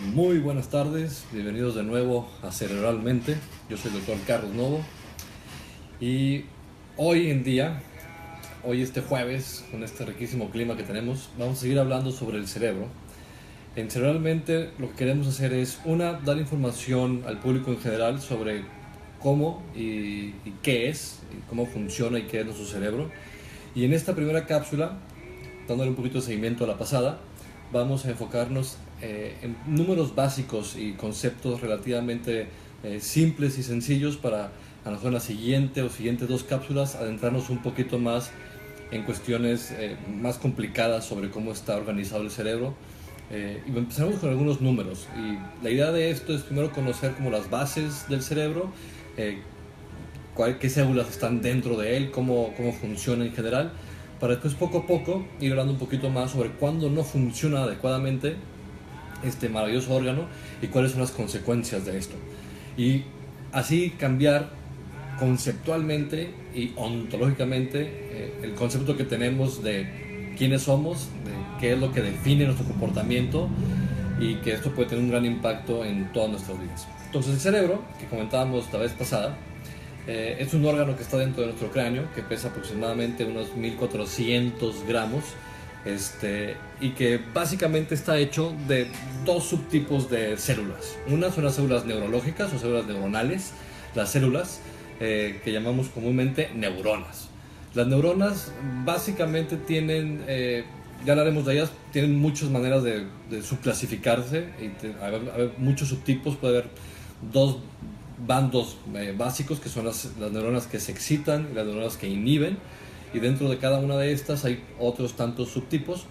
Muy buenas tardes, bienvenidos de nuevo a Cerebralmente. Yo soy el doctor Carlos Novo y hoy en día, hoy este jueves, con este riquísimo clima que tenemos, vamos a seguir hablando sobre el cerebro. En Cerebralmente lo que queremos hacer es, dar información al público en general sobre cómo y qué es, y cómo funciona y qué es nuestro cerebro. Y en esta primera cápsula, dándole un poquito de seguimiento a la pasada, vamos a enfocarnos en números básicos y conceptos relativamente simples y sencillos para a lo mejor en la siguiente o siguientes dos cápsulas adentrarnos un poquito más en cuestiones más complicadas sobre cómo está organizado el cerebro. Y empezamos con algunos números. Y la idea de esto es primero conocer como las bases del cerebro, qué células están dentro de él, cómo funciona en general, para después poco a poco ir hablando un poquito más sobre cuándo no funciona adecuadamente este maravilloso órgano y cuáles son las consecuencias de esto. Y así cambiar conceptualmente y ontológicamente el concepto que tenemos de quiénes somos, de qué es lo que define nuestro comportamiento, y que esto puede tener un gran impacto en todas nuestras vidas. Entonces el cerebro, que comentábamos la vez pasada, es un órgano que está dentro de nuestro cráneo, que pesa aproximadamente unos 1400 gramos, y que básicamente está hecho de dos subtipos de células. Una son las células neurológicas o células neuronales, las células que llamamos comúnmente neuronas. Las neuronas básicamente tienen, ya hablaremos de ellas, tienen muchas maneras de subclasificarse, hay muchos subtipos, puede haber dos bandos básicos, que son las neuronas que se excitan y las neuronas que inhiben, y dentro de cada una de estas hay otros tantos subtipos.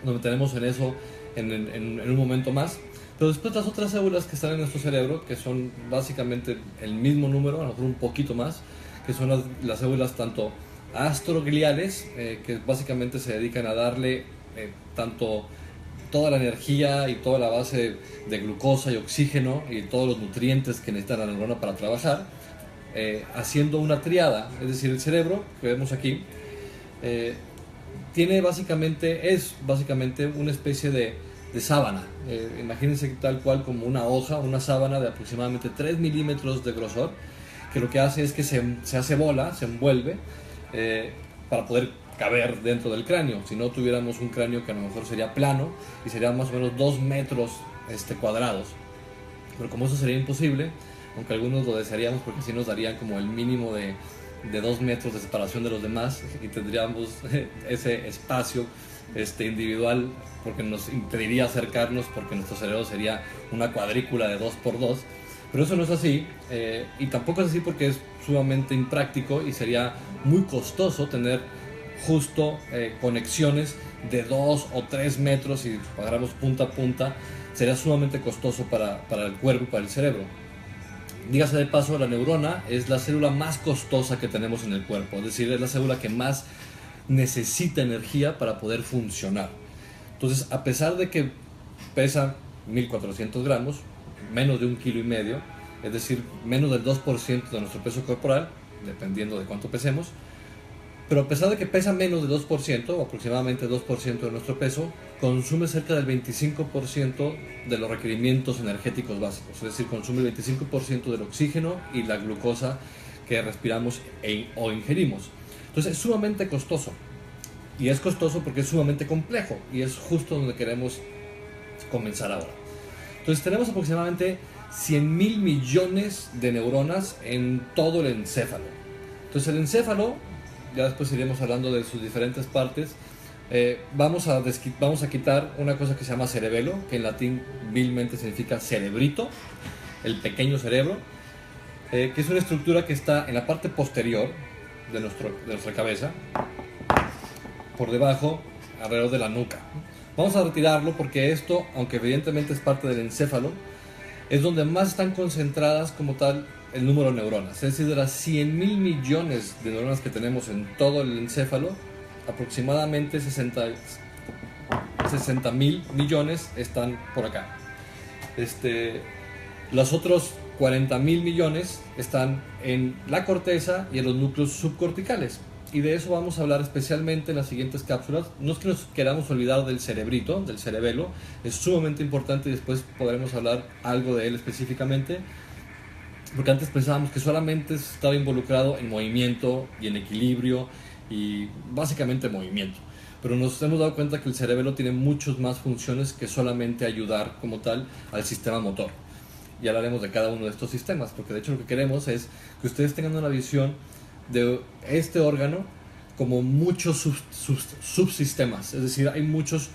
Nos meteremos en eso en un momento más. Pero después las otras células que están en nuestro cerebro, que son básicamente el mismo número, a lo mejor un poquito más, que son las células tanto astrogliales, que básicamente se dedican a darle tanto toda la energía y toda la base de glucosa y oxígeno y todos los nutrientes que necesita la neurona para trabajar, haciendo una triada. Es decir, el cerebro que vemos aquí es básicamente una especie de sábana. Imagínense tal cual como una hoja, una sábana de aproximadamente 3 milímetros de grosor, que lo que hace es que se hace bola, se envuelve, para poder caber dentro del cráneo. Si no tuviéramos un cráneo que a lo mejor sería plano y sería más o menos 2 metros cuadrados, pero como eso sería imposible, aunque algunos lo desearíamos porque sí nos darían como el mínimo de 2 metros de separación de los demás, y tendríamos ese espacio individual, porque nos impediría acercarnos, porque nuestro cerebro sería una cuadrícula de 2 por 2. Pero eso no es así, y tampoco es así porque es sumamente impráctico y sería muy costoso tener justo conexiones de 2 o 3 metros, y pagáramos punta a punta, sería sumamente costoso para el cuerpo y para el cerebro. Dígase de paso, la neurona es la célula más costosa que tenemos en el cuerpo, es decir, es la célula que más necesita energía para poder funcionar. Entonces, a pesar de que pesa 1400 gramos, menos de 1,5 kilos, es decir, menos del 2% de nuestro peso corporal, dependiendo de cuánto pesemos, pero a pesar de que pesa menos del 2%, o aproximadamente 2% de nuestro peso, consume cerca del 25% de los requerimientos energéticos básicos. Es decir, consume el 25% del oxígeno y la glucosa que respiramos o ingerimos. Entonces es sumamente costoso. Y es costoso porque es sumamente complejo. Y es justo donde queremos comenzar ahora. Entonces tenemos aproximadamente 100,000 millones de neuronas en todo el encéfalo. Entonces el encéfalo, ya después iremos hablando de sus diferentes partes. Vamos a quitar una cosa que se llama cerebelo, que en latín vilmente significa cerebrito, el pequeño cerebro, que es una estructura que está en la parte posterior de nuestra cabeza, por debajo, alrededor de la nuca. Vamos a retirarlo porque esto, aunque evidentemente es parte del encéfalo, es donde más están concentradas como tal el número de neuronas. Es decir, de las 100,000 millones de neuronas que tenemos en todo el encéfalo, aproximadamente 60,000 millones están por acá. Los otros 40,000 millones están en la corteza y en los núcleos subcorticales. y de eso vamos a hablar especialmente en las siguientes cápsulas. No es que nos queramos olvidar del cerebrito, del cerebelo, es sumamente importante y después podremos hablar algo de él específicamente, porque antes pensábamos que solamente estaba involucrado en movimiento y en equilibrio y básicamente movimiento, pero nos hemos dado cuenta que el cerebelo tiene muchas más funciones que solamente ayudar como tal al sistema motor. Y hablaremos de cada uno de estos sistemas, porque de hecho lo que queremos es que ustedes tengan una visión de este órgano como muchos subsistemas, es decir, hay muchas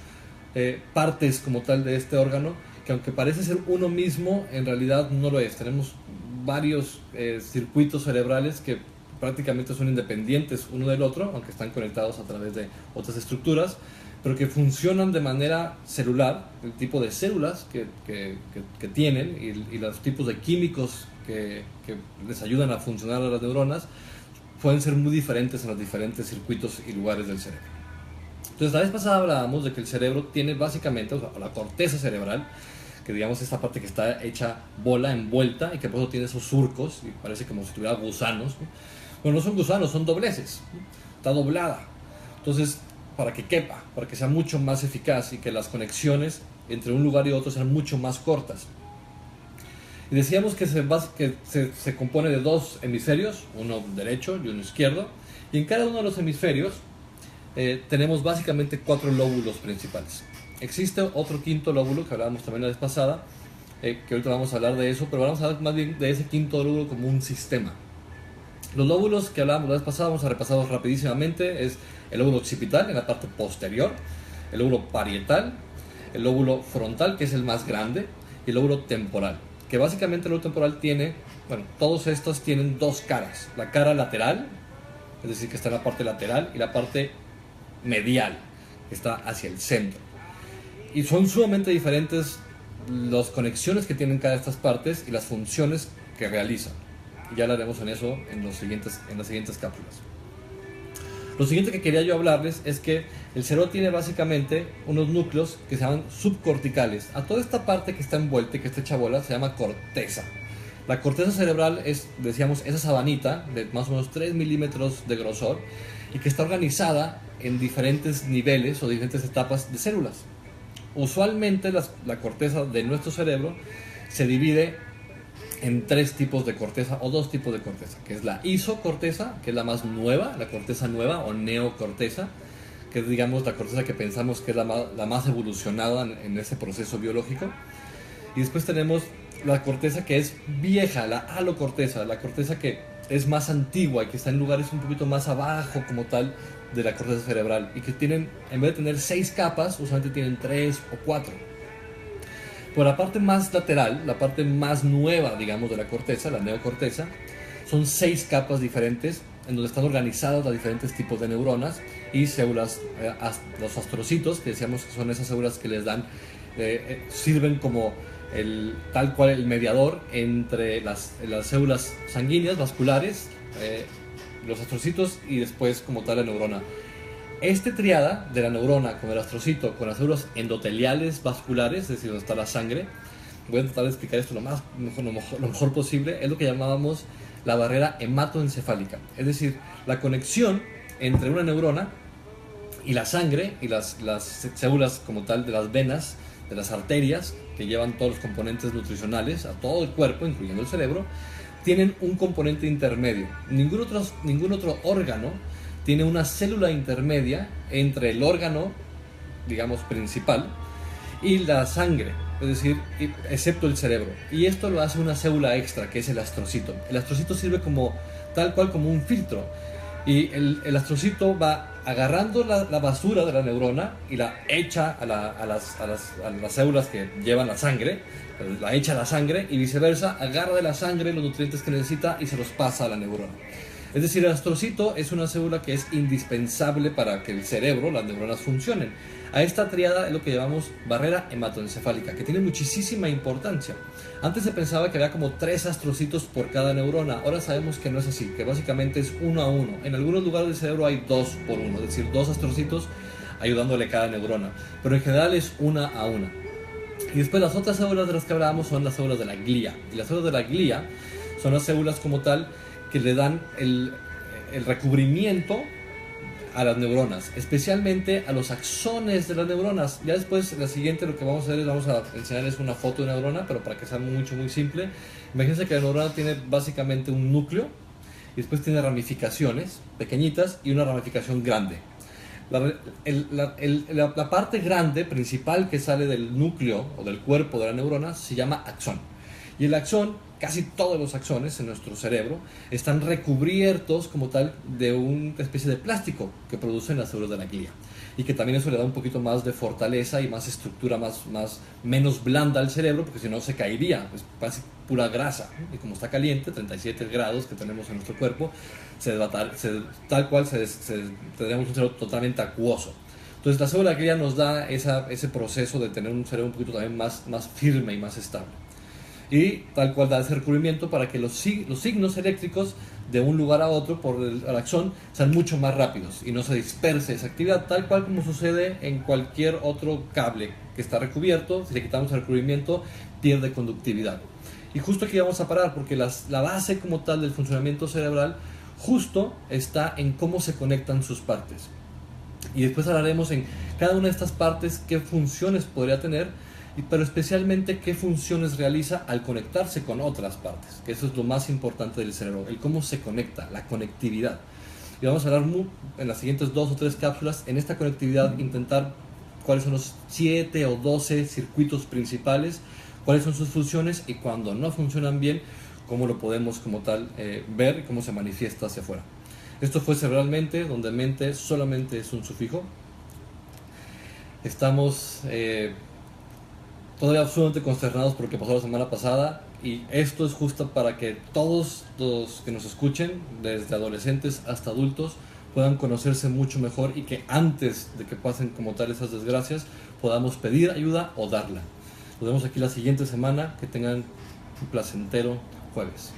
partes como tal de este órgano que aunque parece ser uno mismo, en realidad no lo es. Tenemos varios circuitos cerebrales que prácticamente son independientes uno del otro, aunque están conectados a través de otras estructuras, pero que funcionan de manera celular, el tipo de células que tienen y los tipos de químicos que les ayudan a funcionar a las neuronas pueden ser muy diferentes en los diferentes circuitos y lugares del cerebro. Entonces, la vez pasada hablábamos de que el cerebro tiene básicamente, o sea, la corteza cerebral, que digamos esta parte que está hecha bola, envuelta, y que por eso tiene esos surcos, y parece como si tuviera gusanos, ¿no? Bueno, no son gusanos, son dobleces, ¿no? Está doblada. Entonces, para que quepa, para que sea mucho más eficaz y que las conexiones entre un lugar y otro sean mucho más cortas. Y decíamos que se compone de dos hemisferios, uno derecho y uno izquierdo, y en cada uno de los hemisferios tenemos básicamente 4 lóbulos principales. Existe otro quinto lóbulo que hablábamos también la vez pasada, que ahorita vamos a hablar de eso, pero vamos a hablar más bien de ese quinto lóbulo como un sistema. Los lóbulos que hablábamos la vez pasada, vamos a repasarlos rapidísimamente, es el lóbulo occipital en la parte posterior, el lóbulo parietal, el lóbulo frontal, que es el más grande, y el lóbulo temporal, que básicamente el lóbulo temporal tiene, bueno, todos estos tienen dos caras, la cara lateral, es decir, que está en la parte lateral, y la parte medial, que está hacia el centro. Y son sumamente diferentes las conexiones que tienen cada de estas partes y las funciones que realizan. Y ya hablaremos en eso en las siguientes cápsulas. Lo siguiente que quería yo hablarles es que el cerebro tiene básicamente unos núcleos que se llaman subcorticales. A toda esta parte que está envuelta y que está hecha bola se llama corteza. La corteza cerebral es, decíamos, esa sabanita de más o menos 3 milímetros de grosor y que está organizada en diferentes niveles o diferentes etapas de células. Usualmente la corteza de nuestro cerebro se divide en 3 tipos de corteza o 2 tipos de corteza, que es la isocorteza, que es la más nueva, la corteza nueva o neocorteza, que es, digamos, la corteza que pensamos que es la más evolucionada en ese proceso biológico. Y después tenemos la corteza que es vieja, la alocorteza, la corteza que es más antigua y que está en lugares un poquito más abajo como tal de la corteza cerebral, y que tienen, en vez de tener 6 capas, usualmente tienen 3 o 4. Por la parte más lateral, la parte más nueva, digamos, de la corteza, la neocorteza, son 6 capas diferentes en donde están organizadas los diferentes tipos de neuronas y células, los astrocitos, que decíamos que son esas células que les dan, sirven como tal cual el mediador entre las células sanguíneas, vasculares, los astrocitos y después como tal la neurona. Esta triada de la neurona con el astrocito, con las células endoteliales vasculares, es decir, donde está la sangre, voy a tratar de explicar esto lo mejor posible, es lo que llamábamos la barrera hematoencefálica. Es decir, la conexión entre una neurona y la sangre y las células como tal de las venas, de las arterias, que llevan todos los componentes nutricionales a todo el cuerpo, incluyendo el cerebro, tienen un componente intermedio. Ningún otro órgano tiene una célula intermedia entre el órgano, digamos, principal y la sangre, es decir, excepto el cerebro. Y esto lo hace una célula extra, que es el astrocito. El astrocito sirve tal cual como un filtro. Y el astrocito va agarrando la basura de la neurona y la echa a las células que llevan la sangre, la echa a la sangre, y viceversa, agarra de la sangre los nutrientes que necesita y se los pasa a la neurona. Es decir, el astrocito es una célula que es indispensable para que el cerebro, las neuronas, funcionen. A esta triada es lo que llamamos barrera hematoencefálica, que tiene muchísima importancia. Antes se pensaba que había como 3 astrocitos por cada neurona. Ahora sabemos que no es así, que básicamente es 1 a 1. En algunos lugares del cerebro hay 2 por 1, es decir, 2 astrocitos ayudándole a cada neurona. Pero en general es 1 a 1. Y después las otras células de las que hablábamos son las células de la glía. Y las células de la glía son las células como tal que le dan el recubrimiento a las neuronas, especialmente a los axones de las neuronas. Ya después, la siguiente, lo que vamos a hacer es, vamos a enseñarles una foto de neurona, pero para que sea muy simple. Imagínense que la neurona tiene básicamente un núcleo, y después tiene ramificaciones pequeñitas y una ramificación grande. La parte grande, principal, que sale del núcleo o del cuerpo de la neurona se llama axón. Y el axón, casi todos los axones en nuestro cerebro, están recubiertos como tal de una especie de plástico que producen las células de la glía. Y que también eso le da un poquito más de fortaleza y más estructura, menos blanda al cerebro, porque si no se caería, es casi pura grasa. Y como está caliente, 37 grados que tenemos en nuestro cuerpo, tal cual tendríamos un cerebro totalmente acuoso. Entonces la célula de la glía nos da ese proceso de tener un cerebro un poquito también más firme y más estable. Y tal cual da ese recubrimiento para que los signos eléctricos de un lugar a otro por el axón sean mucho más rápidos y no se disperse esa actividad, tal cual como sucede en cualquier otro cable que está recubierto. Si le quitamos el recubrimiento, pierde conductividad. Y justo aquí vamos a parar, porque la base como tal del funcionamiento cerebral justo está en cómo se conectan sus partes. Y después hablaremos en cada una de estas partes qué funciones podría tener, pero especialmente qué funciones realiza al conectarse con otras partes, que eso es lo más importante del cerebro, el cómo se conecta, la conectividad. Y vamos a hablar en las siguientes 2 o 3 cápsulas en esta conectividad, intentar cuáles son los 7 o 12 circuitos principales, cuáles son sus funciones, y cuando no funcionan bien, cómo lo podemos como tal ver y cómo se manifiesta hacia afuera. Esto fue Cerebralmente, donde mente solamente es un sufijo. Estamos todavía absolutamente consternados por lo que pasó la semana pasada, y esto es justo para que todos los que nos escuchen, desde adolescentes hasta adultos, puedan conocerse mucho mejor, y que antes de que pasen como tal esas desgracias podamos pedir ayuda o darla. Nos vemos aquí la siguiente semana. Que tengan un placentero jueves.